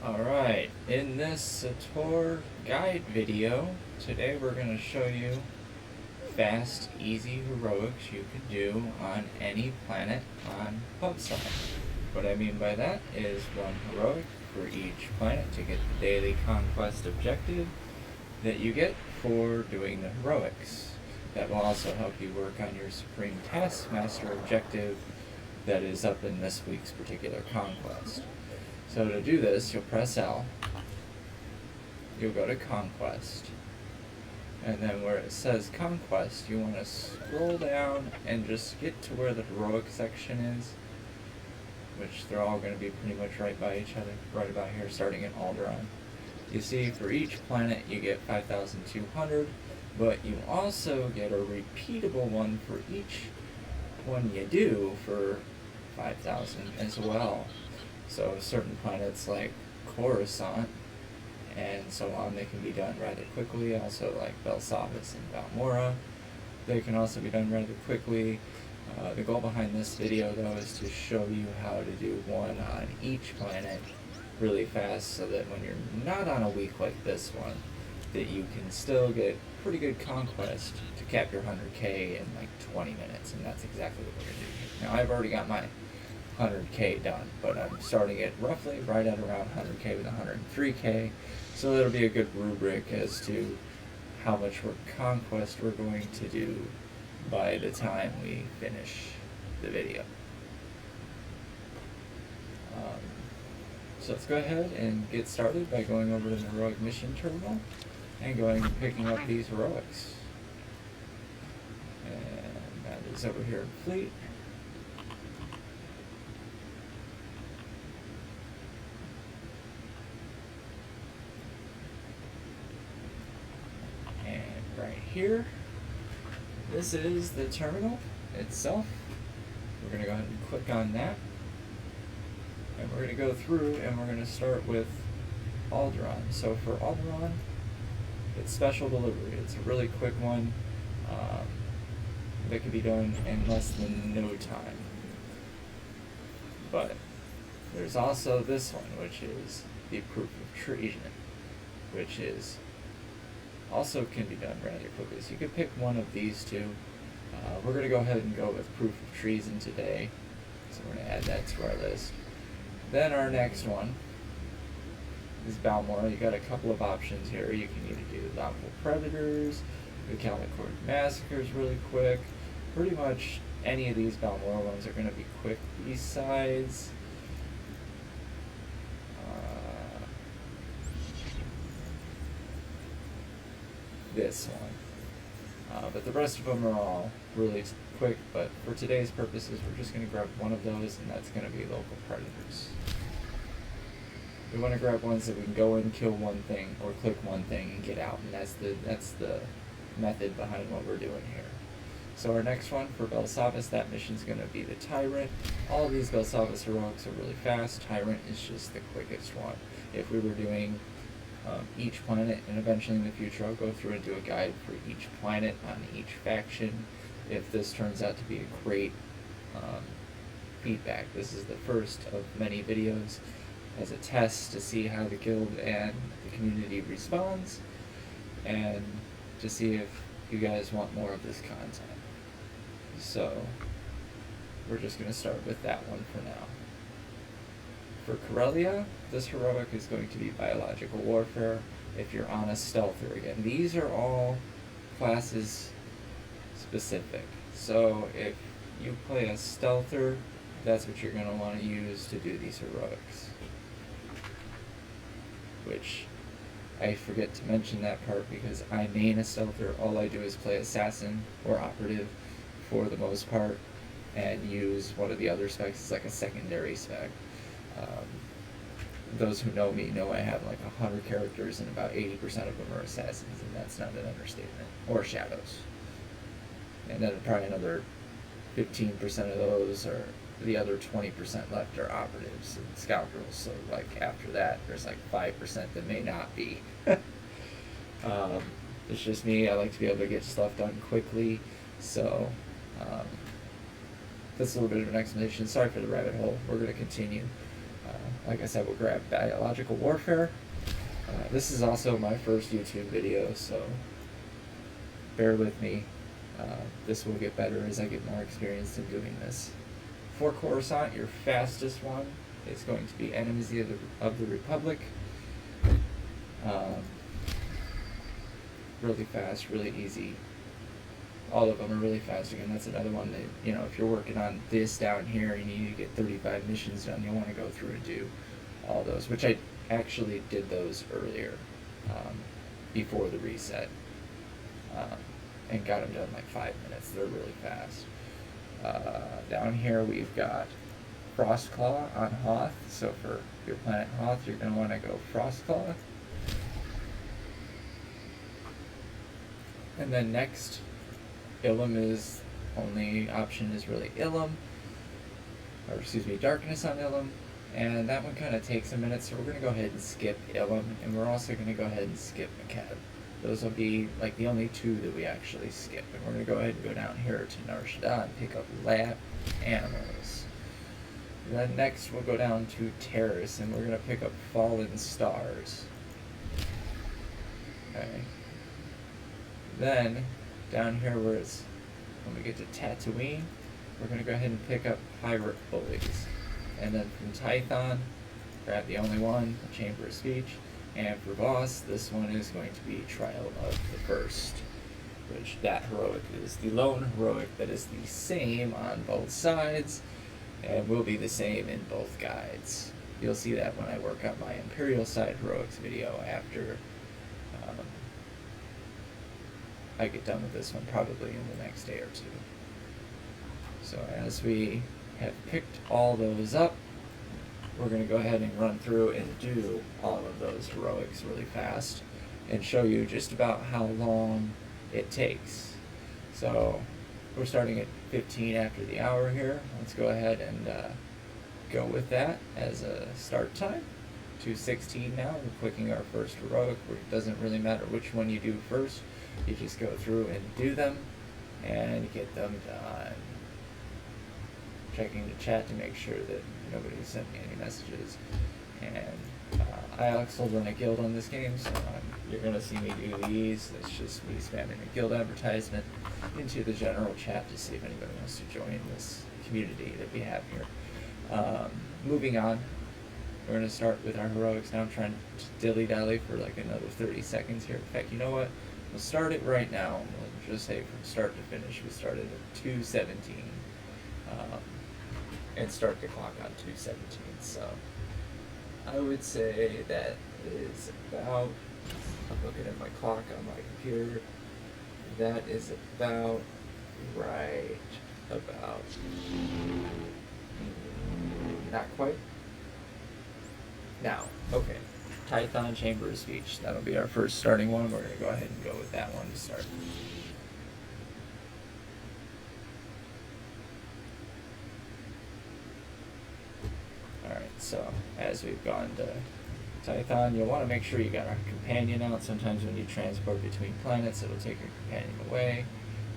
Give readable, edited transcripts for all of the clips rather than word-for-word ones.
Alright, in this Swtor guide video, today we're going to show you fast, easy heroics you can do on any planet on PubSci. What I mean by that is one heroic for each planet to get the daily conquest objective that you get for doing the heroics. That will also help you work on your Supreme Taskmaster objective that is up in this week's particular conquest. So to do this, you'll press L, you'll go to Conquest, and then where it says Conquest, you want to scroll down and just get to where the heroic section is, which they're all going to be pretty much right by each other, right about here, starting at Alderaan. You see, for each planet you get 5,200, but you also get a repeatable one for each one you do for 5,000 as well. So certain planets like Coruscant and so on, they can be done rather quickly. Also like Belsavis and Balmora, they can also be done rather quickly. The goal behind this video though is to show you how to do one on each planet really fast, so that when you're not on a week like this one, that you can still get pretty good conquest to cap your 100k in like 20 minutes, and that's exactly what we're going to do. Now I've already got my 100k done, but I'm starting it roughly right at around 100k with 103k, so that'll be a good rubric as to how much conquest we're going to do by the time we finish the video. So let's go ahead and get started by going over to the heroic mission terminal and going and picking up these heroics. And that is over here in Fleet. Right here, this is the terminal itself. We're going to go ahead and click on that, and we're going to go through and we're going to start with Alderaan. So for Alderaan, it's special delivery. It's a really quick one that can be done in less than no time. But there's also this one, which is the proof of treason, which is also can be done rather quickly. So you could pick one of these two. We're going to go ahead and go with proof of treason today, so we're going to add that to our list. Then our next one is Balmora. You got a couple of options here. You can either do Lawful Predators, the Calicord Massacres really quick. Pretty much any of these Balmora ones are going to be quick, besides this one. But the rest of them are all really quick, but for today's purposes we're just going to grab one of those, and that's going to be Local Predators. We want to grab ones that we can go in, kill one thing, or click one thing and get out, and that's the method behind what we're doing here. So our next one for Belsavis, that mission's going to be the Tyrant. All of these Belsavis heroics are really fast. Tyrant is just the quickest one. If we were doing each planet, and eventually in the future I'll go through and do a guide for each planet on each faction, if this turns out to be a great feedback. This is the first of many videos as a test to see how the guild and the community responds, and to see if you guys want more of this content. So we're just going to start with that one for now. For Corellia, this heroic is going to be Biological Warfare if you're on a stealther. Again, these are all classes specific. So if you play a stealther, that's what you're going to want to use to do these heroics. Which, I forget to mention that part because I main a stealther. All I do is play assassin or operative for the most part, and use one of the other specs as like a secondary spec. Those who know me know I have like 100 characters, and about 80% of them are assassins, and that's not an understatement. Or shadows. And then probably another 15% of those are, the other 20% left are operatives and scoundrels. So like after that, there's like 5% that may not be. It's just me. I like to be able to get stuff done quickly. So that's a little bit of an explanation. Sorry for the rabbit hole. We're going to continue. Like I said, we'll grab biological warfare. This is also my first YouTube video, so bear with me. This will get better as I get more experience in doing this. For Coruscant, your fastest one is going to be Enemies of the Republic. Really fast, really easy. All of them are really fast. Again, that's another one that, you know, if you're working on this down here and you need to get 35 missions done, you'll want to go through and do all those, which I actually did those earlier, before the reset, and got them done in like 5 minutes. They're really fast. Down here we've got Frostclaw on Hoth. So for your planet Hoth, you're going to want to go Frostclaw. And then next, Ilum is, only option is really Ilum, or excuse me, Darkness on Ilum, and that one kind of takes a minute, so we're going to go ahead and skip Ilum, and we're also going to go ahead and skip Macab. Those will be like the only two that we actually skip, and we're going to go ahead and go down here to Nar Shaddaa and pick up Lab Animals. And then next we'll go down to Terrace, and we're going to pick up Fallen Stars. Okay. Then, down here when we get to Tatooine, we're going to go ahead and pick up Pirate Bullies. And then from Tython, grab the only one, the Chamber of Speech. And for boss, this one is going to be Trial of the First, which that heroic is the lone heroic that is the same on both sides, and will be the same in both guides. You'll see that when I work on my Imperial side heroics video after I get done with this one, probably in the next day or two. So as we have picked all those up, we're going to go ahead and run through and do all of those heroics really fast and show you just about how long it takes. So we're starting at 15 after the hour here. Let's go ahead and go with that as a start time. 2:16 now. We're clicking our first heroic. It doesn't really matter which one you do first. You just go through and do them and get them done. Checking the chat to make sure that nobody sent me any messages. And I also run a guild on this game, so you're going to see me do these. It's just me spamming a guild advertisement into the general chat to see if anybody wants to join this community that we have here. Moving on, we're going to start with our heroics. Now I'm trying to dilly-dally for like another 30 seconds here. In fact, you know what? We'll start it right now. We'll just say from start to finish, we started at 2:17. And start the clock on 2:17. So I would say that is about, I'm looking at my clock on my computer, that is about right about, not quite. Now, okay. Tython Chamber of Speech. That'll be our first starting one. We're going to go ahead and go with that one to start. Alright, so as we've gone to Tython, you'll want to make sure you got our companion out. Sometimes when you transport between planets, it'll take your companion away.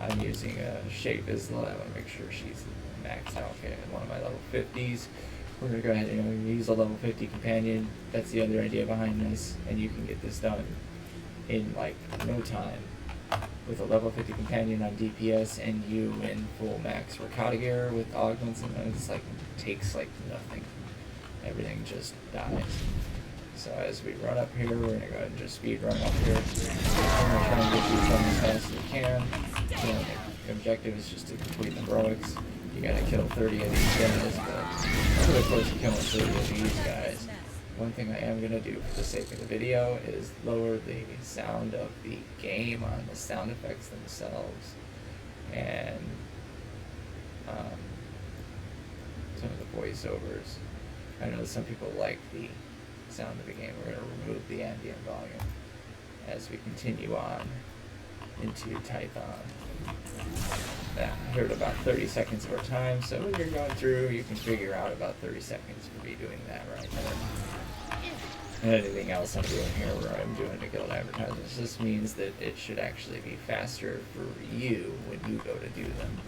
I'm using a Shape Vizsla. I want to make sure she's maxed out. Okay, one of my level 50s. We're going to go ahead and use a level 50 companion. That's the other idea behind this, and you can get this done in like no time with a level 50 companion on DPS and you in full max Ricotta gear with augments, and it's like takes like nothing. Everything just dies. So as we run up here, we're going to go ahead and just speed run up here. We're going to try and get these done as fast as we can. So the objective is just to complete the heroics. You gotta kill 30 of these guys, but really close to killing 30 of these guys. One thing I am gonna do for the sake of the video is lower the sound of the game on the sound effects themselves, and some of the voiceovers. I know some people like the sound of the game. We're gonna remove the ambient volume as we continue on into Tython. Now, here at about 30 seconds of our time, so when you're going through, you can figure out about 30 seconds for me doing that right there. And anything else I'm doing here where I'm doing the guild advertisements, this means that it should actually be faster for you when you go to do them.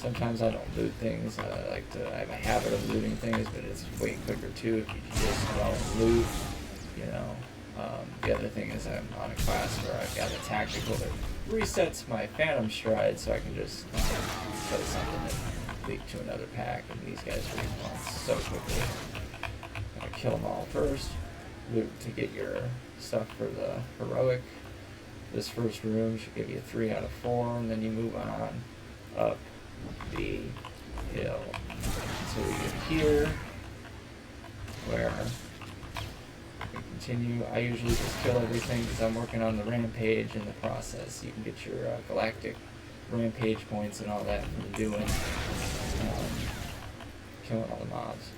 Sometimes I don't loot things. I have a habit of looting things, but it's way quicker too if you just don't loot, you know. The other thing is I'm on a class where I've got a tactical that resets my phantom stride, so I can just kill something and leap to another pack, and these guys respawn so quickly. I'm gonna kill them all first, loot to get your stuff for the heroic. This first room should give you a 3 out of 4, and then you move on up the hill until we get here, where we continue. I usually just kill everything because I'm working on the rampage in the process. You can get your galactic rampage points and all that from doing killing all the mobs.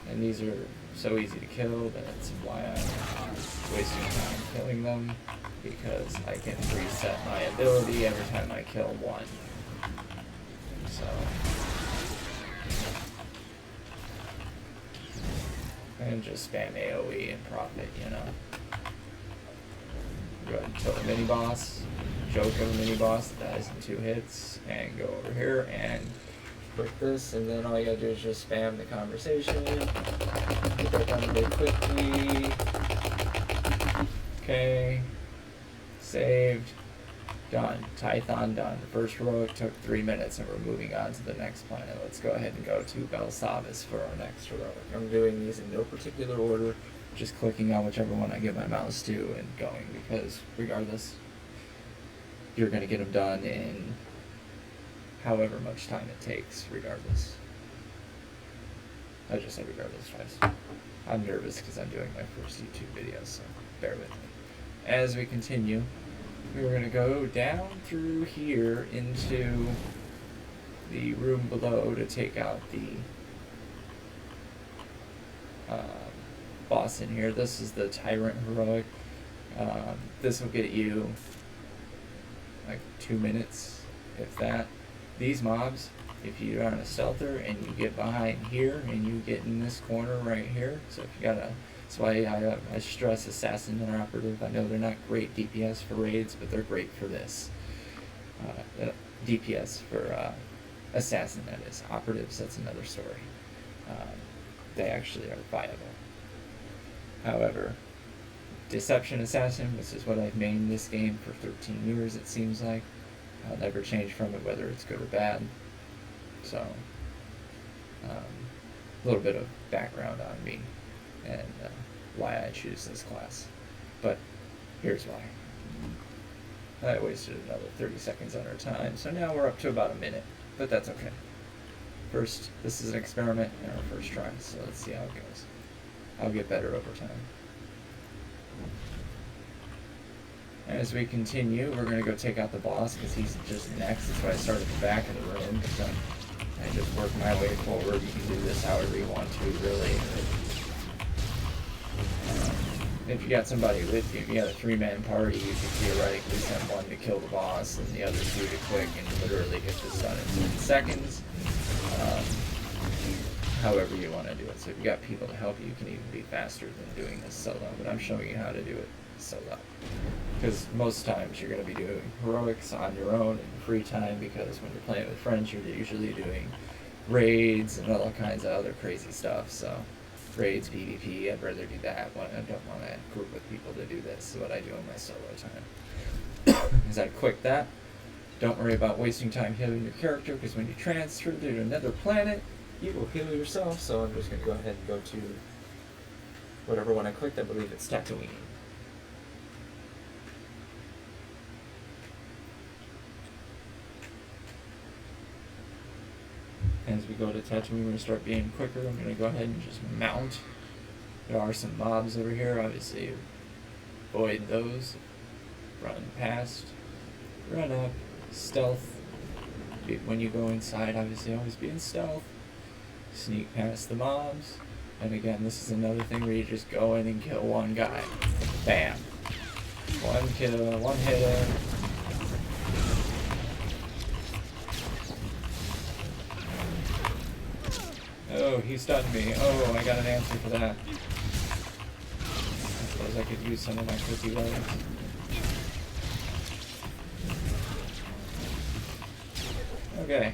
And these are so easy to kill, that's why I'm wasting time killing them, because I can reset my ability every time I kill one. So, and just spam AoE and profit, you know. Go ahead and kill the mini boss, joke of a mini boss that dies in 2 hits, and go over here and click this, and then all you gotta do is just spam the conversation. Get that done really quickly. Okay, saved. Done. Tython done. The first heroic took 3 minutes, and we're moving on to the next planet. Let's go ahead and go to Belsavis for our next heroic. I'm doing these in no particular order, just clicking on whichever one I get my mouse to and going, because regardless, you're going to get them done in however much time it takes, regardless. I just said regardless twice. I'm nervous because I'm doing my first YouTube video, so bear with me. As we continue, we're going to go down through here into the room below to take out the boss in here. This is the Tyrant Heroic. This will get you like 2 minutes, if that. These mobs, if you're on a stealther and you get behind here and you get in this corner right here, so if you got a, that's why I stress assassin and operative. I know they're not great DPS for raids, but they're great for this. DPS for assassin, that is. Operatives, that's another story. They actually are viable. However, Deception Assassin, which is what I've mained this game for 13 years, it seems like. I'll never change from it, whether it's good or bad. So, a little bit of background on me and why I choose this class. But here's why. I wasted another 30 seconds on our time, so now we're up to about a minute, but that's okay. First, this is an experiment in our first try, so let's see how it goes. I'll get better over time. As we continue, we're going to go take out the boss because he's just next. That's why I started at the back of the room, because I just work my way forward. You can do this however you want to, really. If you got somebody with you, if you got a 3-man party, you can theoretically send one to kill the boss and the other 2 to quick and literally get this done in 10 seconds. However you want to do it. So if you got people to help you, you can even be faster than doing this solo, but I'm showing you how to do it solo. Because most times you're going to be doing heroics on your own in free time, because when you're playing with friends, you're usually doing raids and all kinds of other crazy stuff. So raids, PvP, I'd rather do that. I don't want to group with people to do this. So what I do in my solo time is I click that. Don't worry about wasting time healing your character, because when you transfer to another planet, you will heal yourself. So I'm just going to go ahead and go to whatever one I clicked. I believe it's Tatooine. As we go to Tatooine, we're going to start being quicker. I'm going to go ahead and just mount. There are some mobs over here. Obviously, avoid those. Run past. Run up. Stealth. When you go inside, obviously, always be in stealth. Sneak past the mobs. And again, this is another thing where you just go in and kill one guy. Bam. One kill, one hitter. Oh, he stunned me. Oh, I got an answer for that. I suppose I could use some of my cookie relics. Okay.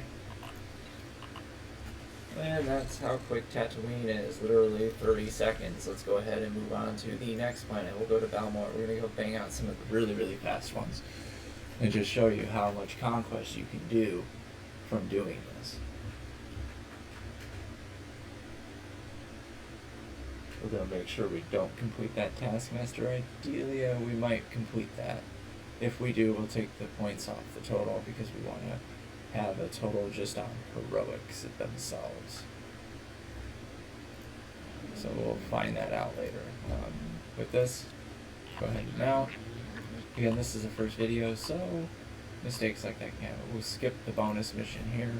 And that's how quick Tatooine is, literally 30 seconds. Let's go ahead and move on to the next planet. We'll go to Balmor. We're going to go bang out some of the really, really fast ones and just show you how much conquest you can do from doing this. We're going to make sure we don't complete that Taskmaster. Ideally, we might complete that. If we do, we'll take the points off the total because we want to have a total just on heroics themselves. So we'll find that out later. With this, go ahead and now. Again, this is the first video, so mistakes like that can. We'll skip the bonus mission here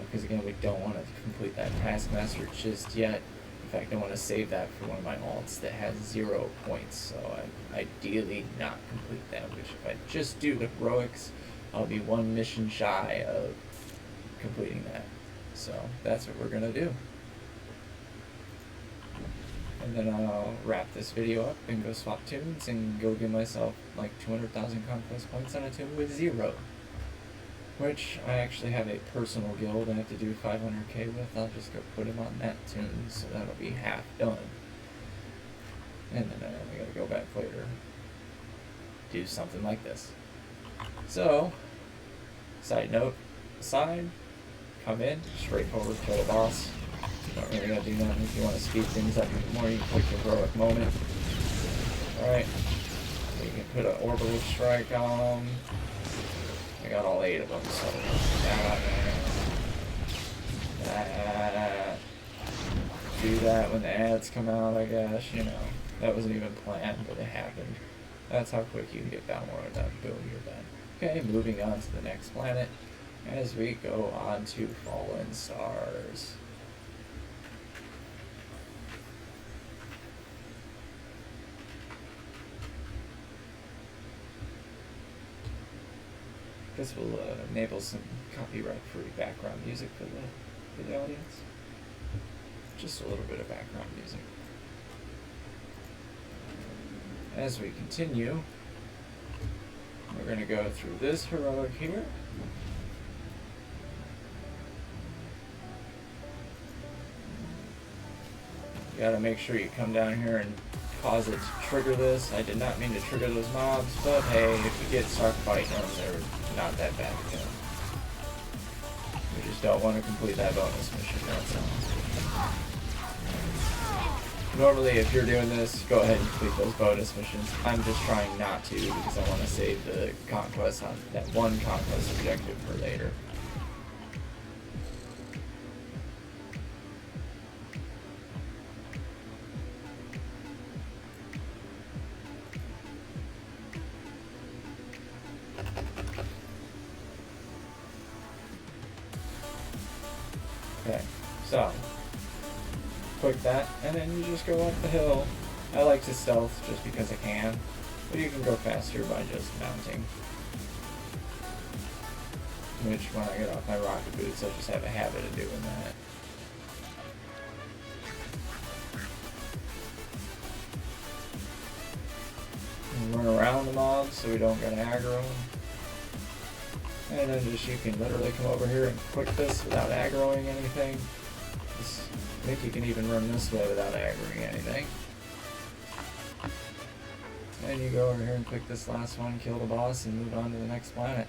because again, we don't want to complete that Taskmaster just yet. In fact, I want to save that for one of my alts that has 0 points, so I ideally not complete that, which if I just do the heroics, I'll be one mission shy of completing that. So that's what we're going to do. And then I'll wrap this video up and go swap tunes and go give myself like 200,000 conquest points on a tune with 0. Which I actually have a personal guild I have to do 500k with. I'll just go put him on that tune, so that'll be half done. And then I gotta go back later, do something like this. So, side note aside, come in, straightforward, kill the boss. Not really gonna do nothing. If you want to speed things up even more, you can click the heroic moment. Alright, you can put an orbital strike on them. I got all 8 of them, so do that when the ads come out, I guess, you know. That wasn't even planned, but it happened. That's how quick you can get Balmor and that boom, you're done. Okay, moving on to the next planet as we go on to Fallen Stars. Guess we'll enable some copyright-free background music for the audience. Just a little bit of background music. As we continue, we're going to go through this heroic here. You got to make sure you come down here and cause it to trigger this. I did not mean to trigger those mobs, but hey, if you get stuck fighting them, they're not that bad to kill. We just don't want to complete that bonus mission, that's all. Normally, if you're doing this, go ahead and complete those bonus missions. I'm just trying not to because I want to save the conquest on that one conquest objective for later. Okay, so click that, and then you just go up the hill. I like to stealth just because I can, but you can go faster by just mounting. Which, when I get off my rocket boots, I just have a habit of doing that. And run around the mobs so we don't get aggro. And then just you can literally come over here and click this without aggroing anything. I think you can even run this way without aggroing anything. And you go over here and click this last one, kill the boss, and move on to the next planet.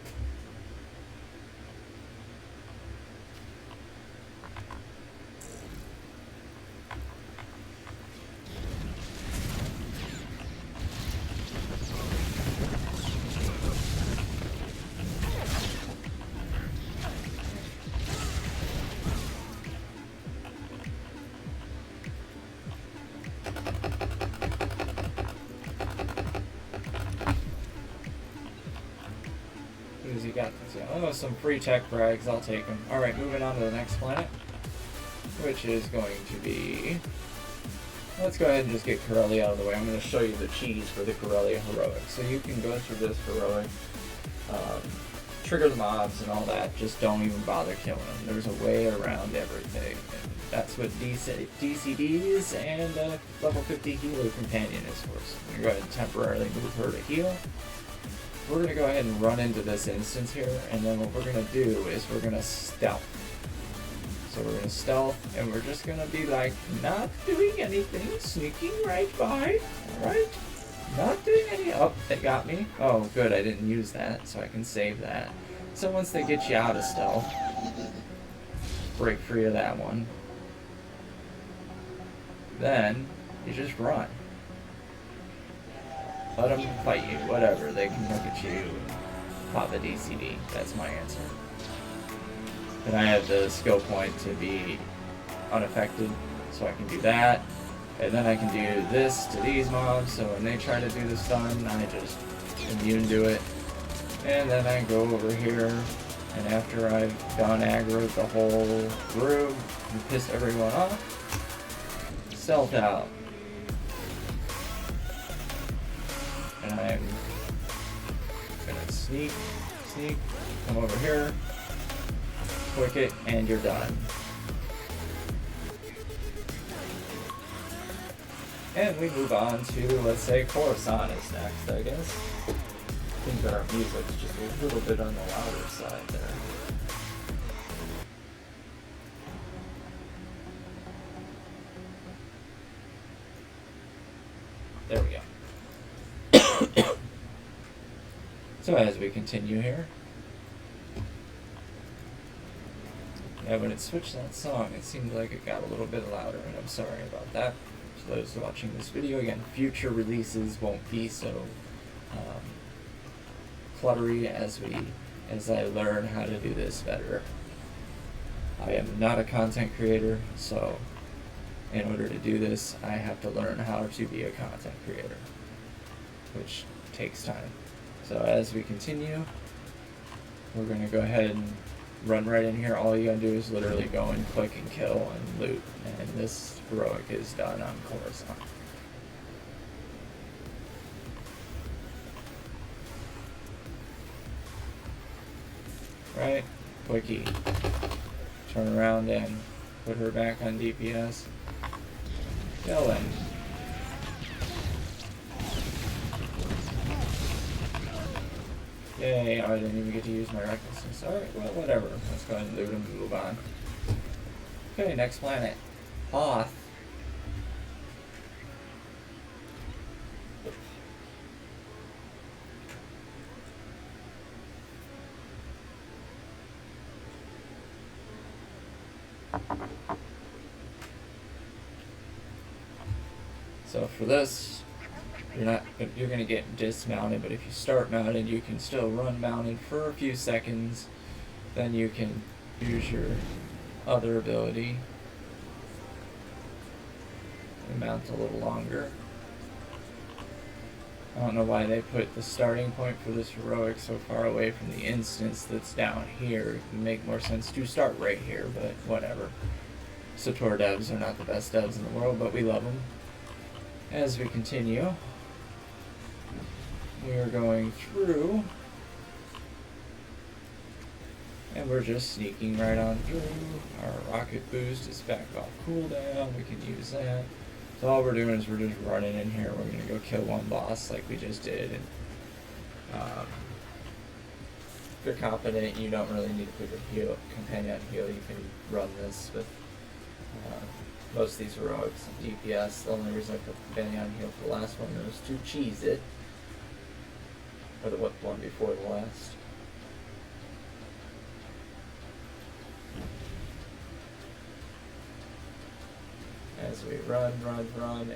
You got this. Oh, some free tech brags, I'll take them. Alright, moving on to the next planet, which is going to be... Let's go ahead and just get Corellia out of the way. I'm going to show you the cheese for the Corellia heroic. So you can go through this heroic, trigger the mobs and all that, just don't even bother killing them. There's a way around everything. And that's what DCDs and level 50 healer companion is for. So I'm going to go ahead and temporarily move her to heal. We're going to go ahead and run into this instance here, and then what we're going to do is we're going to stealth. So we're gonna stealth, and we're just gonna be like, not doing anything, sneaking right by, alright? Not doing any, oh, they got me. Oh, good, I didn't use that, so I can save that. So once they get you out of stealth, break free of that one, then you just run. Let them fight you, whatever. They can look at you and pop a DCD. That's my answer. And I have the skill point to be unaffected, so I can do that. And then I can do this to these mobs, so when they try to do the stun, I just immune to it. And then I go over here, and after I've done aggro the whole group and pissed everyone off, stealth out. And I'm gonna sneak, come over here, click it, and you're done. And we move on to, let's say, Coruscant is next, I guess. I think that our music's just a little bit on the louder side there. There we go. So as we continue here, yeah, when it switched that song, it seemed like it got a little bit louder, and I'm sorry about that. For those watching this video, again, future releases won't be so cluttery as I learn how to do this better. I am not a content creator, so in order to do this, I have to learn how to be a content creator, which takes time. So as we continue, we're going to go ahead and run right in here. All you gotta do is literally go and click and kill and loot, and this heroic is done on Coruscant. Right? Quickie. Turn around and put her back on DPS. Killing. Yay, I didn't even get to use my recklessness. Alright, well, whatever. Let's go ahead and loot and move on. Okay, next planet. Hoth. So for this, you're gonna get dismounted, but if you start mounted, you can still run mounted for a few seconds. Then you can use your other ability and mount a little longer. I don't know why they put the starting point for this heroic so far away from the instance that's down here. It would make more sense to start right here, but whatever. Swtor devs are not the best devs in the world, but we love them. As we continue, we are going through, and we're just sneaking right on through. Our rocket boost is back off cooldown, we can use that. So all we're doing is we're just running in here. We're going to go kill one boss like we just did. And if you're confident, you don't really need to put your companion on heal. You can run this with most of these heroics and DPS. The only reason I put companion on heal for the last one was to cheese it. Or the one before the last. As we run,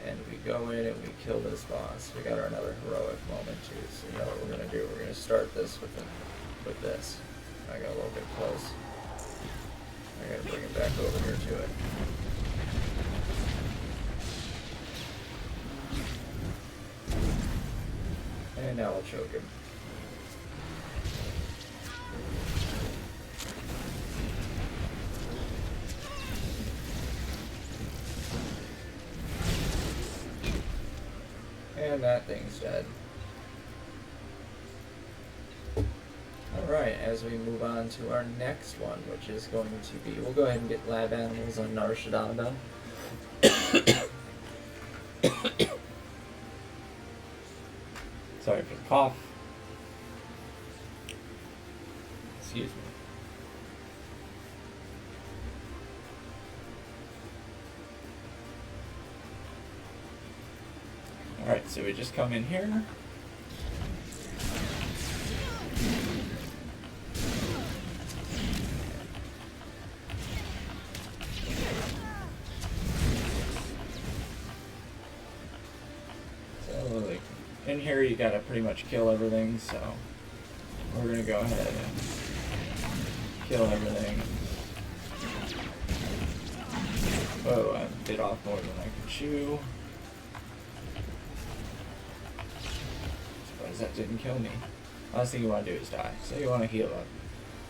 and we go in and we kill this boss. We got another heroic moment too. So you know what we're gonna do? We're gonna start this with this. I got a little bit close. I gotta bring it back over here to it. And now we'll choke him. And that thing's dead. Alright, as we move on to our next one, which is going to be, we'll go ahead and get lab animals on Nar Shaddaa. Sorry for the cough. Excuse me. Alright, so we just come in here. So, like, in here you gotta pretty much kill everything, so we're gonna go ahead and kill everything. Oh, I bit off more than I could chew. Surprised that didn't kill me. Last thing you want to do is die, so you want to heal up.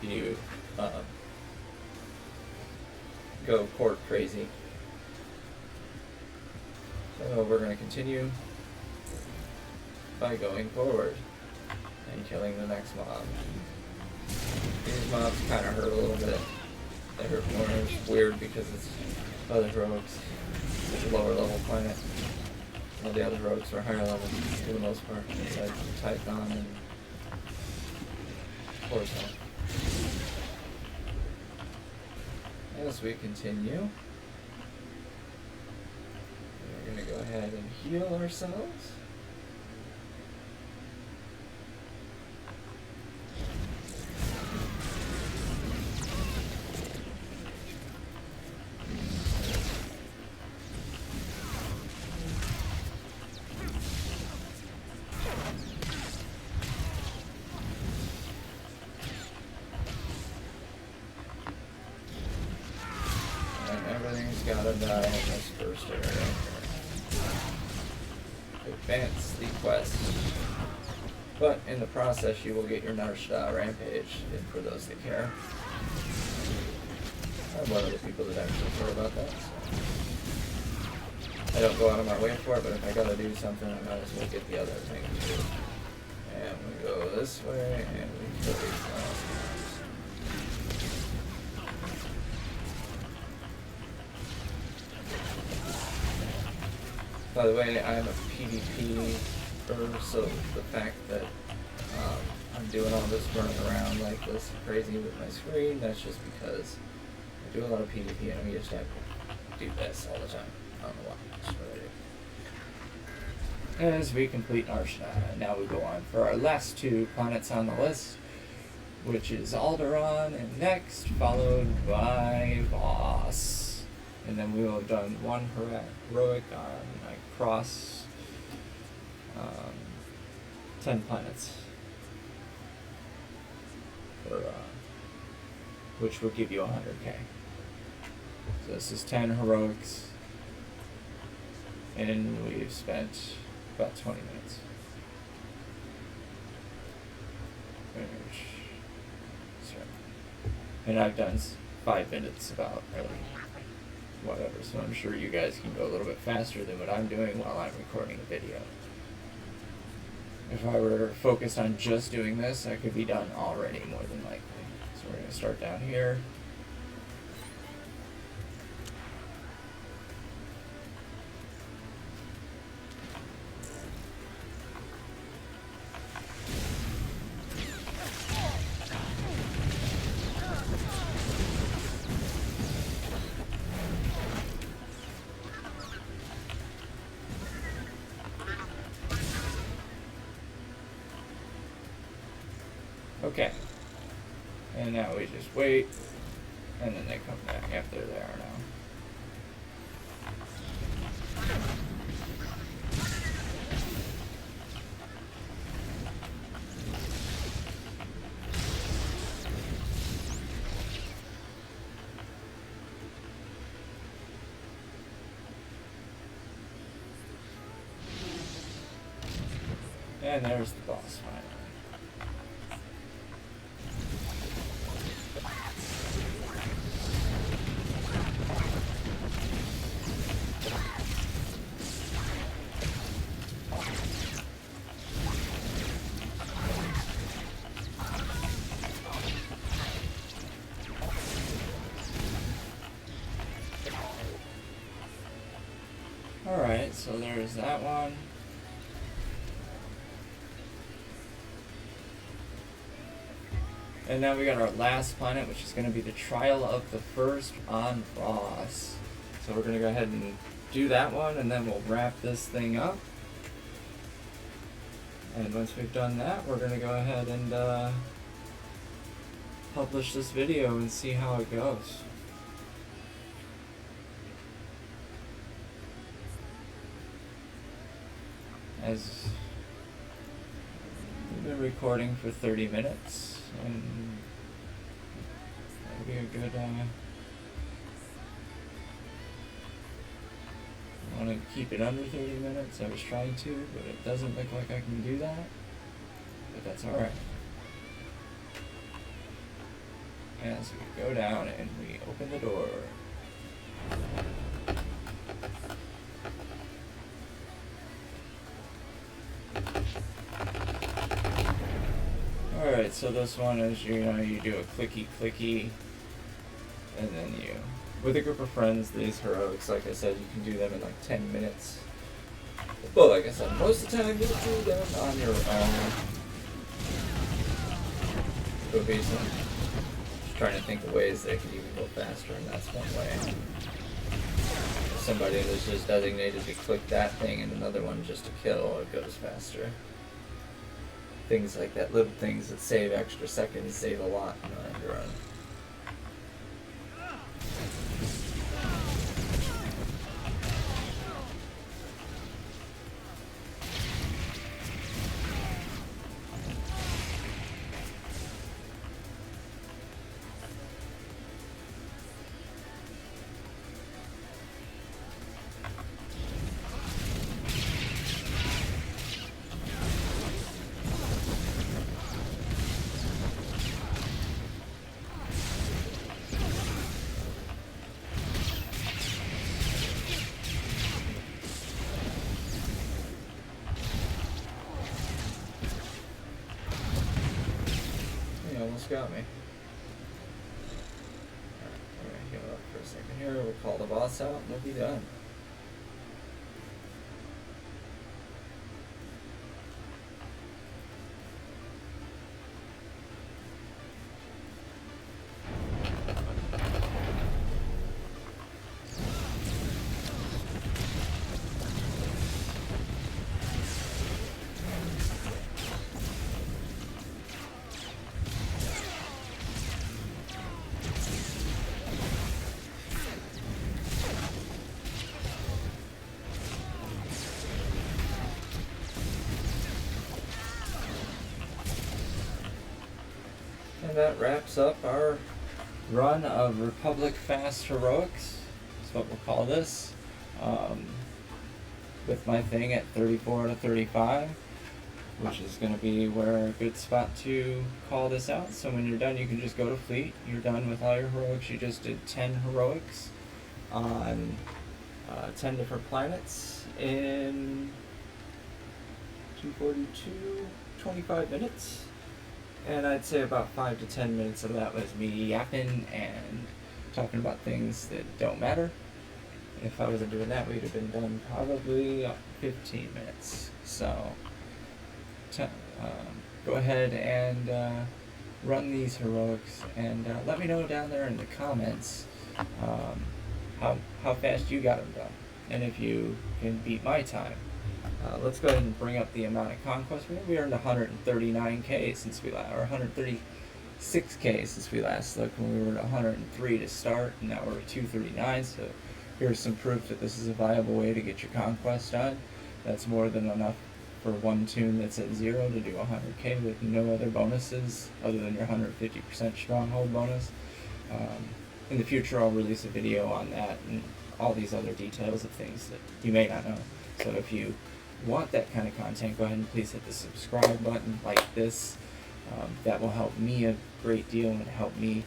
You go port crazy. So we're going to continue by going forward and killing the next mob. These mobs kind of hurt a little bit. They hurt more. It's weird because it's other heroics. It's a lower level planet. All the other heroics are higher level for the most part, besides Typhon and Swtor. As we continue, we're going to go ahead and heal ourselves. Everything's gotta die in this first area. Advance the quest. But in the process, you will get your Narshda rampage, and for those that care. I'm one of the people that actually care about that, so I don't go out of my way for it, but if I gotta do something, I might as well get the other thing too. And we go this way, and we kill these last ones. By the way, I'm a PvP-er, so the fact that I'm doing all this running around like this crazy with my screen, that's just because I do a lot of PvP and I'm used to have to do this all the time. I don't know why, that's what I do. As we complete Narshda, now we go on for our last two planets on the list, which is Alderaan and next, followed by Voss. And then we will have done one heroic on across 10 planets, for, which will give you 100k. So this is 10 heroics, and we've spent about 20 minutes. And I've done 5 minutes about really whatever, so I'm sure you guys can go a little bit faster than what I'm doing while I'm recording a video. If I were focused on just doing this, I could be done already, more than likely. So we're going to start down here. Okay, and now we just wait, and then they come back after they are now. And there's the boss finally. Alright, so there's that one. And now we got our last planet, which is going to be the Trial of the First on Voss. So we're going to go ahead and do that one, and then we'll wrap this thing up. And once we've done that, we're going to go ahead and publish this video and see how it goes. As we've been recording for 30 minutes, and that'll be a good, I want to keep it under 30 minutes. I was trying to, but it doesn't look like I can do that, but that's alright. As we go down and we open the door. Alright, so this one is, you do a clicky, and then with a group of friends, these heroics, like I said, you can do them in like 10 minutes. But like I said, most of the time you'll do them on your own. Go based on just trying to think of ways they could even go faster, and that's one way. Somebody that's just designated to click that thing and another one just to kill, it goes faster. Things like that, little things that save extra seconds, save a lot in the end run. Almost got me. Alright, we're gonna heal up for a second here. We'll call the boss out and we'll be done. And that wraps up our run of Republic Fast Heroics, is what we'll call this, with my thing at 34 out of 35, which is going to be where a good spot to call this out. So when you're done, you can just go to Fleet. You're done with all your heroics. You just did 10 heroics on 10 different planets in 242, 25 minutes. And I'd say about 5 to 10 minutes of that was me yapping and talking about things that don't matter. If I wasn't doing that, we'd have been done probably 15 minutes. So go ahead and run these heroics, and let me know down there in the comments how fast you got them done, and if you can beat my time. Let's go ahead and bring up the amount of conquest. We earned 139k since we last, or 136k since we last looked, when we were at 103 to start, and now we're at 239. So here's some proof that this is a viable way to get your conquest done. That's more than enough for one tune that's at 0 to do 100k with no other bonuses other than your 150% stronghold bonus. In the future, I'll release a video on that and all these other details of things that you may not know. So if you want that kind of content, go ahead and please hit the subscribe button like this. That will help me a great deal and help me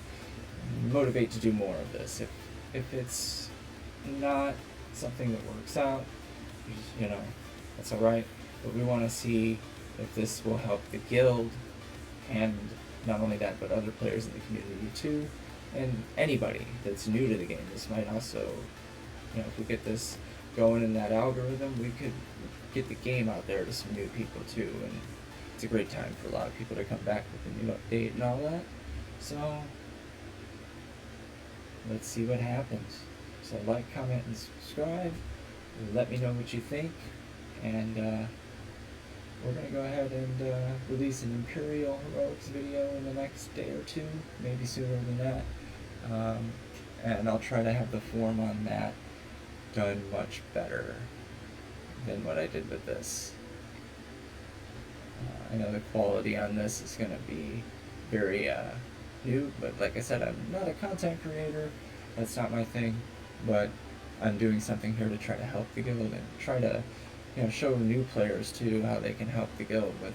motivate to do more of this. If it's not something that works out, that's alright, but we want to see if this will help the guild, and not only that, but other players in the community too, and anybody that's new to the game. This might also, if we get this going in that algorithm, we could get the game out there to some new people too, and it's a great time for a lot of people to come back with a new update and all that. So let's see what happens. So like, comment, and subscribe. Let me know what you think, and we're going to go ahead and release an Imperial Heroics video in the next day or two, maybe sooner than that. And I'll try to have the form on that done much better than what I did with this. I know the quality on this is going to be very new, but like I said, I'm not a content creator. That's not my thing, but I'm doing something here to try to help the guild and try to, show new players too how they can help the guild with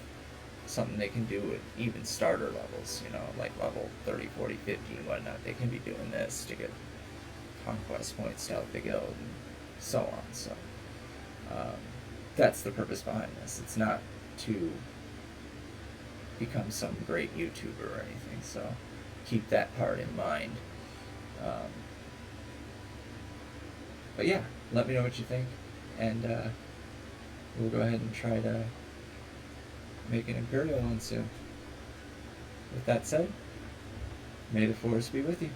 something they can do with even starter levels, like level 30, 40, 50 and whatnot. They can be doing this to get conquest points to help the guild and so on. So that's the purpose behind this. It's not to become some great YouTuber or anything, so keep that part in mind. But yeah, let me know what you think, and we'll go ahead and try to make an Imperial one soon. With that said, may the Force be with you.